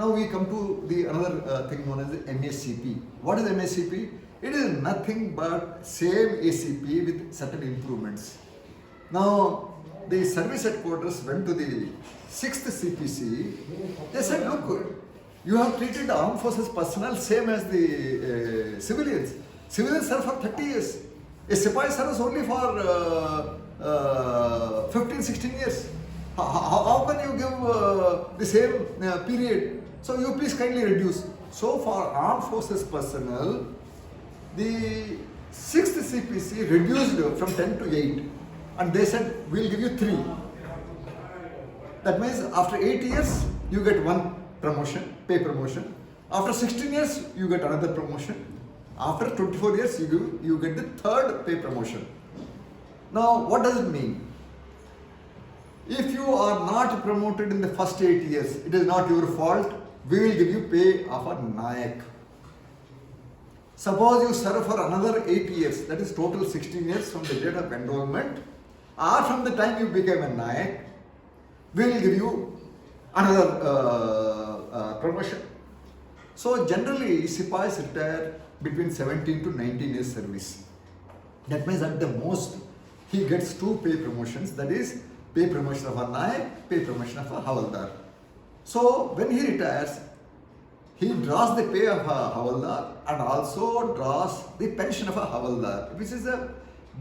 Now we come to the another thing known as the MACP. What is MACP? It is nothing but same ACP with certain improvements. Now the service headquarters went to the 6th CPC. They said, look, you have treated the armed forces personnel same as the civilians. Civilians serve for 30 years. A Sipahi serves only for 15-16 years. How can you give the same period? So you please kindly reduce. So for armed forces personnel, the 6th CPC reduced from 10 to 8, and they said we'll give you 3. That means after 8 years you get one promotion, pay promotion. After 16 years you get another promotion. After 24 years you get the 3rd pay promotion. Now what does it mean? If you are not promoted in the first 8 years, it is not your fault. We will give you pay of a Nayak. Suppose you serve for another 8 years, that is total 16 years from the date of enrollment, or from the time you became a Nayak, we will give you another promotion. So generally, Sipahis retire between 17 to 19 years service. That means at the most, he gets 2 pay promotions, that is pay promotion of a Nayak, pay promotion of a Havaldar. So when he retires, he draws the pay of a Havaldar and also draws the pension of a Havaldar, which is a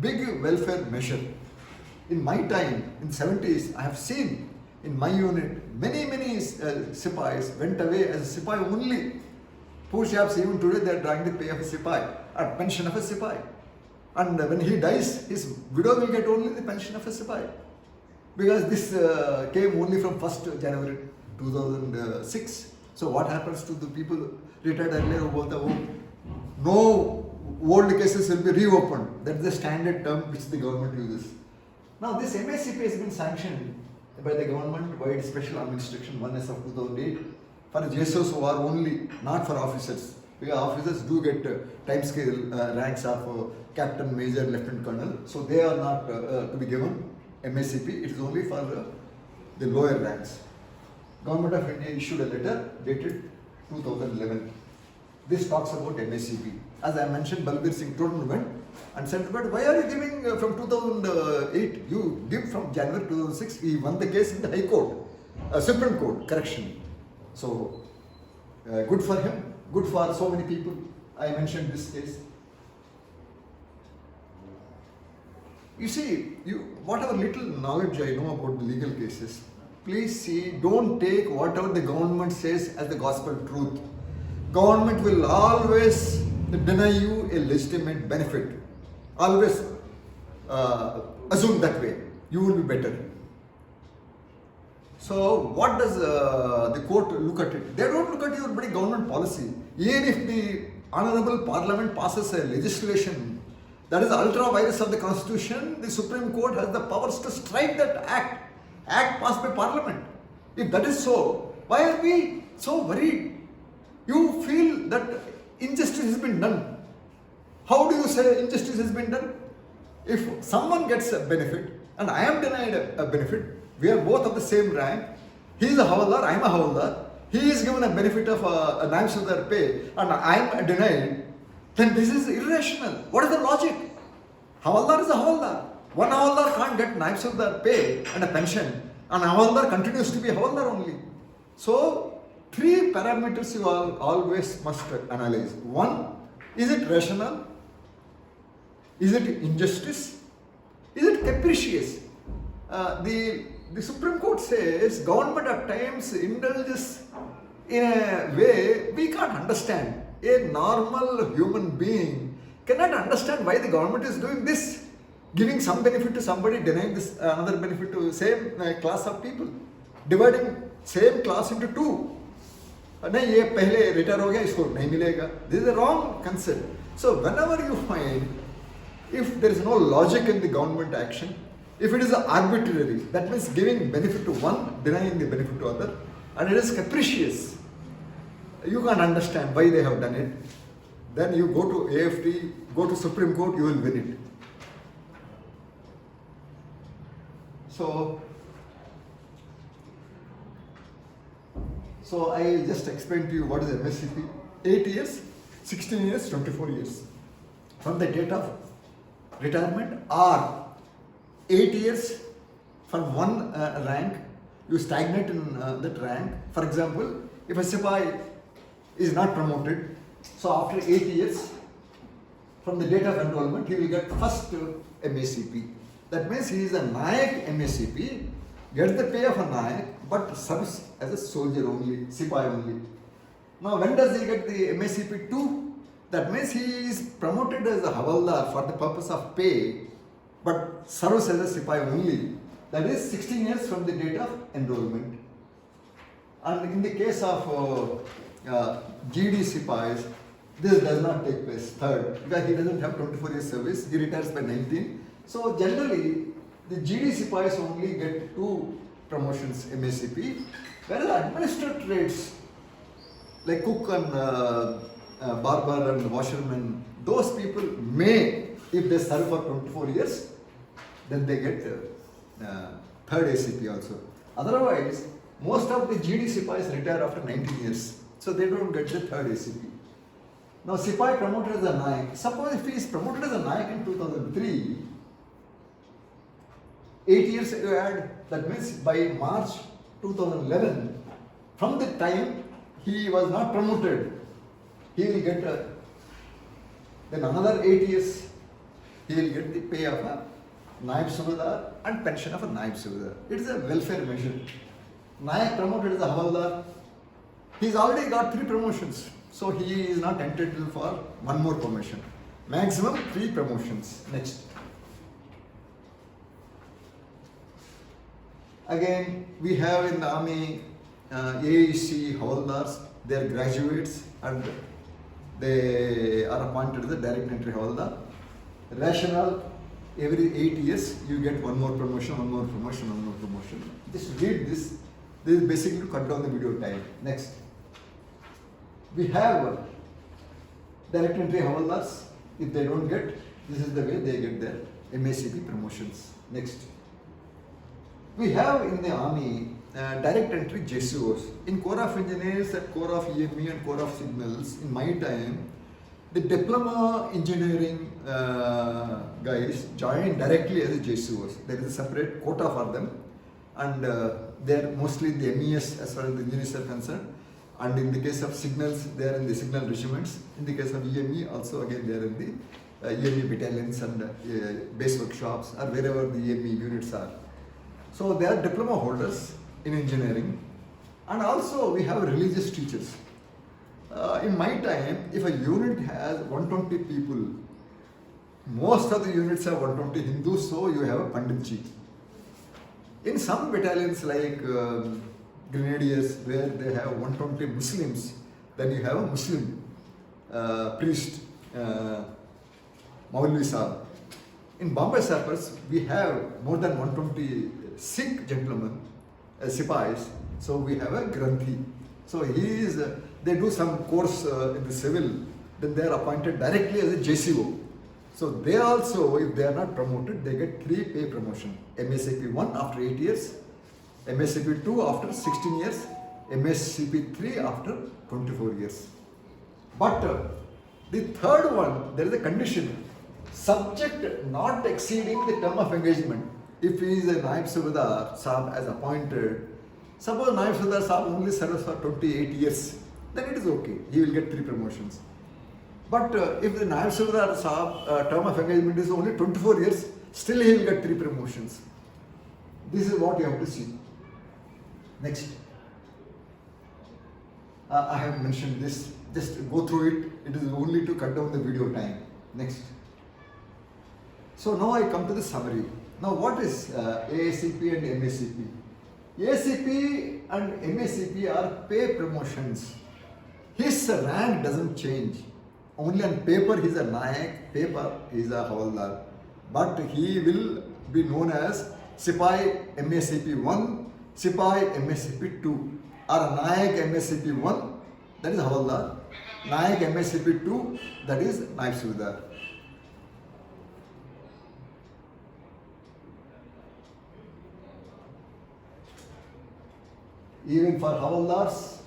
big welfare measure. In my time, in 70s, I have seen in my unit, many Sipahis went away as a Sipahi only. Poor chaps, even today they are drawing the pay of a Sipahi or pension of a Sipahi. And when he dies, his widow will get only the pension of a Sipahi. Because this came only from 1st January 2006. So what happens to the people retired earlier about the old? No old cases will be reopened. That is the standard term which the government uses. Now this MACP has been sanctioned by the government by Special Administration 1S of 2008 for JSOs who are only, not for officers. Because officers do get time scale ranks of captain, major, lieutenant colonel. So they are not to be given MACP. It is only for the lower ranks. Government of India issued a letter dated 2011. This talks about MACP. As I mentioned, Balbir Singh Total went and said, but why are you giving from 2008? You give from January 2006. He won the case in the High Court, Supreme Court, correction. So, good for him, good for so many people. I mentioned this case. You see, whatever little knowledge I know about the legal cases, please see, don't take whatever the government says as the gospel truth. Government will always deny you a legitimate benefit. Always assume that way. You will be better. So what does the court look at it? They don't look at your government policy. Even if the Honorable Parliament passes a legislation that is the ultra virus of the Constitution, the Supreme Court has the powers to strike that act passed by Parliament. If that is so, why are we so worried? You feel that injustice has been done. How do you say injustice has been done? If someone gets a benefit and I am denied a benefit, we are both of the same rank. He is a Havaldar, I am a Havaldar. He is given a benefit of a Naib Sardar pay and I am denied. Then this is irrational. What is the logic? Havaldar is a Havaldar. One Havaldar can't get Naib Sardar pay and a pension, and Havaldar continues to be Havaldar only. So, 3 parameters you always must analyze. 1, is it rational? Is it injustice? Is it capricious? The Supreme Court says government at times indulges in a way we can't understand. A normal human being cannot understand why the government is doing this, giving some benefit to somebody, denying this another benefit to same class of people, dividing same class into 2. नहीं ये पहले retire हो गया इसको नहीं मिलेगा. This is a wrong concept. So whenever you find, if there is no logic in the government action, if it is arbitrary, that means giving benefit to one, denying the benefit to other, and it is capricious, you can't understand why they have done it, then you go to AFT, go to Supreme Court, you will win it. So I will just explain to you what is MACP. 8 years, 16 years, 24 years. From the date of retirement, or 8 years from one rank, you stagnate in that rank. For example, if a Sipahi is not promoted, so after 8 years, from the date of enrollment, he will get first MACP. That means he is a Nayak MACP, gets the pay of a Nayak, but serves as a soldier only, Sipahi only. Now, when does he get the MACP 2? That means he is promoted as a Havaldar for the purpose of pay, but serves as a Sipahi only. That is 16 years from the date of enrollment. And in the case of GD Sipahis, this does not take place. Third, because he doesn't have 24 years service, he retires by 19. So generally, the GD Sipahis only get 2 promotions MACP, whereas administrators like cook and barber and washerman, those people may, if they serve for 24 years, then they get third ACP also. Otherwise, most of the GD Sipahis retire after 19 years, so they don't get the third ACP. Now, Sipahi promoted as a Nayak. Suppose if he is promoted as a Nayak in 2003, 8 years you add, that means by March 2011, from the time he was not promoted, he will get then another 8 years, he will get the pay of a Naib Subedar and pension of a Naib Subedar. It is a welfare measure. Nayak promoted as a Havaldar, he's already got 3 promotions, so he is not entitled for one more promotion. Maximum 3 promotions. Next. Again, we have in the army AEC Havaldars, they are graduates and they are appointed as a direct entry Havaldar. Rationale, every 8 years you get one more promotion, one more promotion, one more promotion. Just read this. This is basically to cut down the video time. Next. We have direct entry Havaldars. If they don't get, this is the way they get their MACP promotions. Next. We have in the army direct entry JCOs. In Corps of Engineers, at Corps of EME and Corps of Signals, in my time, the diploma engineering guys join directly as JCOs. There is a separate quota for them, and they are mostly the MES as far as the engineers are concerned. And in the case of signals, they are in the signal regiments. In the case of EME, also again they are in the EME battalions and base workshops or wherever the EME units are. So they are diploma holders in engineering, and also we have religious teachers. In my time, if a unit has 120 people, most of the units have 120 Hindus, so you have a Panditji. In some battalions like Grenadiers, where they have 120 Muslims, then you have a Muslim priest, Maulvi Sahib. In Bombay Sappers, we have more than 120 Sikh gentlemen, Sipahis, so we have a Granthi. So he is, they do some course in the civil, then they are appointed directly as a JCO. So they also, if they are not promoted, they get 3 pay promotion. MACP 1 after 8 years, MACP 2 after 16 years, MACP 3 after 24 years. But the third one, there is a condition, subject not exceeding the term of engagement. If he is a Naib Subedar Sahib as appointed, suppose Naib Subedar Sahib only serves for 28 years, then it is okay, he will get 3 promotions. But if the Naib Subedar Sahib term of engagement is only 24 years, still he will get 3 promotions. This is what you have to see. Next. I have mentioned this, just go through it, it is only to cut down the video time. Next. So now I come to the summary. Now what is ACP and MACP? ACP and MACP are pay promotions. His rank doesn't change. Only on paper he is a Nayak, paper he is a Havaldar. But he will be known as Sipahi MACP 1, Sipahi MACP 2, or Nayak MACP 1, that is Havaldar, Nayak MACP 2, that is Naib Subedar. Even for Havaldars,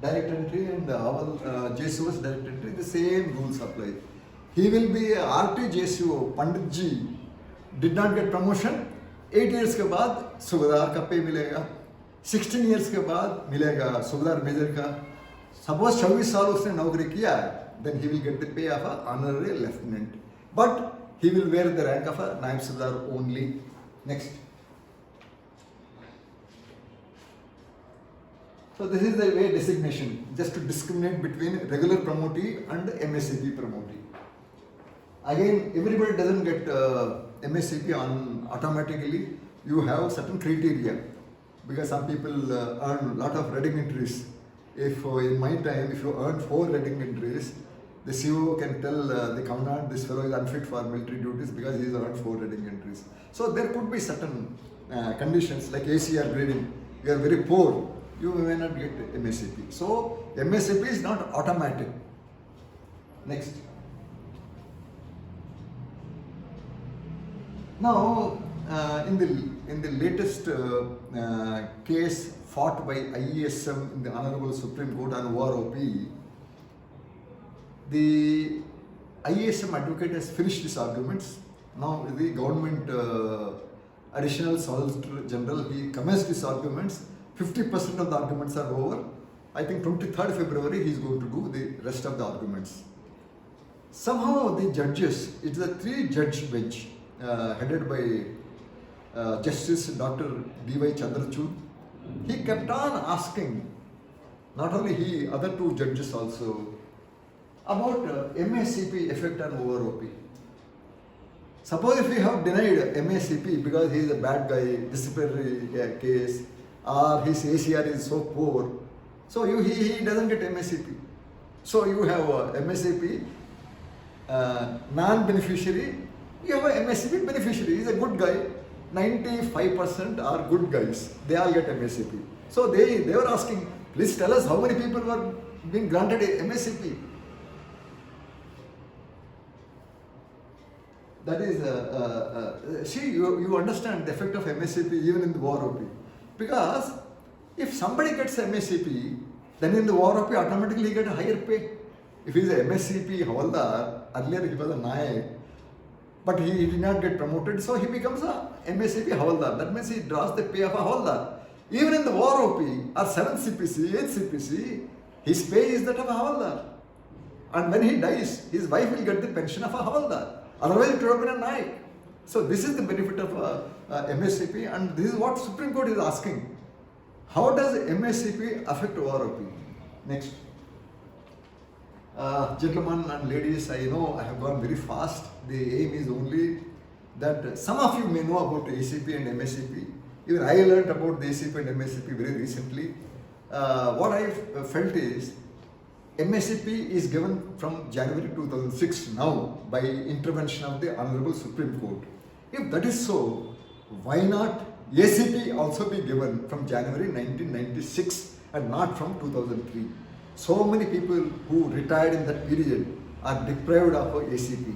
direct entry and our JCO's direct entry, the same rules apply. He will be a RT JCO, Pandit Ji, did not get promotion, 8 years के बाद सूबेदार का पे मिलेगा, 16 years के बाद मिलेगा सूबेदार मेजर का. Suppose 26 साल उसने नौकरी किया है, then he will get the pay of an honorary lieutenant. But he will wear the rank of a Naib Subedar only. Next. So this is the way designation, just to discriminate between regular promotee and MACP promotee. Again, everybody doesn't get MACP on automatically. You have certain criteria because some people earn a lot of reading entries. If in my time, if you earn 4 reading entries, the CEO can tell the commandant, this fellow is unfit for military duties because he has earned 4 reading entries. So there could be certain conditions like ACR grading. You are very poor, you may not get MACP. So MACP is not automatic. Next. Now, in the latest case fought by IESM in the Honorable Supreme Court on OROP, the IESM advocate has finished his arguments. Now the government additional Solicitor General, he commenced his arguments. 50% of the arguments are over. I think 23rd February he is going to do the rest of the arguments. Somehow the judges, it's a 3-judge bench headed by Justice Dr. D.Y. Chandrachud. He kept on asking, not only he, other 2 judges also, about MACP effect on OROP. Suppose if we have denied MACP because he is a bad guy, disciplinary case, or his ACR is so poor, so he doesn't get MACP. So you have MACP non-beneficiary, you have a MACP beneficiary. He is a good guy. 95% are good guys. They all get MACP. So they were asking, please tell us how many people were being granted a MACP. That is, see, you understand the effect of MACP even in the OROP. Because if somebody gets MACP, then in the OROP automatically he gets a higher pay. If he is a MACP Havaldar, earlier he was a Naik, but he did not get promoted, so he becomes a MACP Havaldar. That means he draws the pay of a Havaldar. Even in the OROP or 7th CPC, 8th CPC, his pay is that of a Havaldar. And when he dies, his wife will get the pension of a Havaldar. Otherwise it would have been a Naik. So this is the benefit of MACP, and this is what Supreme Court is asking. How does MACP affect OROP? Next. Gentlemen and ladies, I know I have gone very fast. The aim is only that some of you may know about ACP and MACP. Even I learned about the ACP and MACP very recently. What I felt is MACP is given from January 2006 now by intervention of the Honorable Supreme Court. If that is so, why not ACP also be given from January 1996 and not from 2003? So many people who retired in that period are deprived of ACP.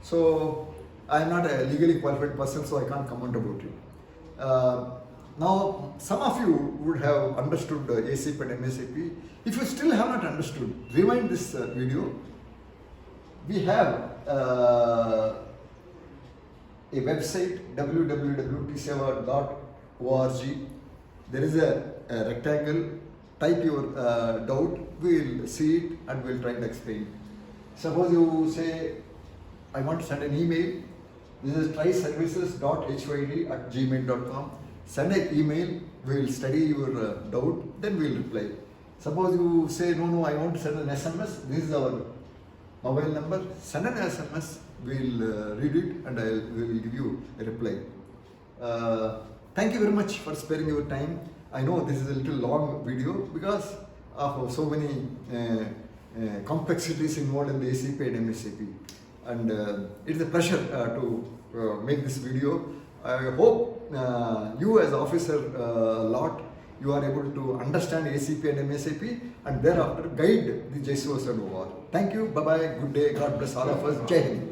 So I am not a legally qualified person, so I can't comment about it. Now, some of you would have understood ACP and MACP. If you still have not understood, rewind this video. We have a website, www.TSEWA.org. There is a rectangle. Type your doubt, we will see it and we will try to explain. Suppose you say, I want to send an email. This is tryservices.hyd@gmail.com. Send an email, we will study your doubt, then we will reply. Suppose you say, no, I want to send an SMS. This is our mobile number. Send an SMS, we will read it and we will give you a reply. Thank you very much for sparing your time. I know this is a little long video because of so many complexities involved in the ACP and MACP. And it's a pleasure to make this video. I hope you as officer lot, you are able to understand ACP and MACP and thereafter guide the JCOs and OR. Thank you, bye-bye, good day, God bless all of us, Jai Hind.